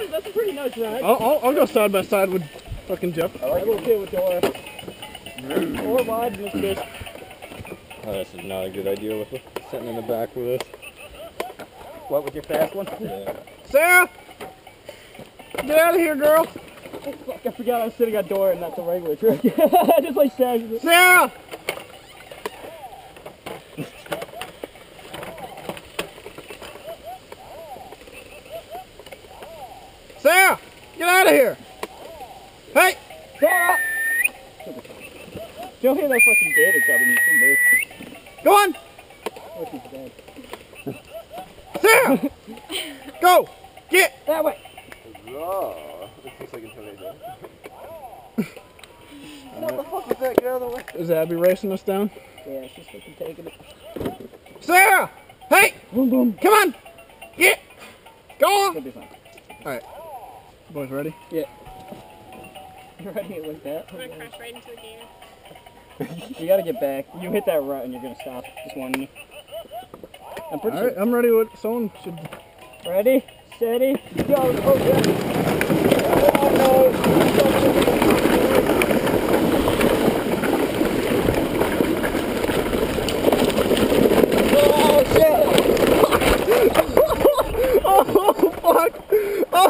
That's a pretty nice ride. I'll go side by side with fucking Jeff. I'm okay with Dora. Or wide in this case. Oh, this is not a good idea with sitting in the back with us. What, with your fast one? Yeah. Sarah! Get out of here, girl! Oh, fuck, I forgot I was sitting on Dora and not the regular trick. I just like sagged it. Sarah! Sarah! Get out of here! Hey! Sarah! You'll hear that fucking gator coming. Go on! Oh, she's dead. Sarah! Go! Get! That way! Oh, this looks like a tornado. What the fuck was that? Get out of the way. Is Abby racing us down? Yeah, she's fucking taking it. Sarah! Hey! Boom, boom. Come on! Get! Go on! Should be fine. Alright. Boys ready? Yeah. You ready to like that? I'm gonna crash right into the gator. You gotta get back. You hit that rut and you're gonna stop. Just warning you. I'm pretty Alright, sure. I'm ready with someone should... Ready, steady, go. Oh, yeah. Oh, no. Oh, shit. Oh, fuck! Oh!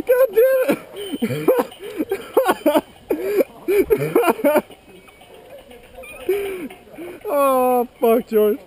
God damn it! Oh, fuck, George.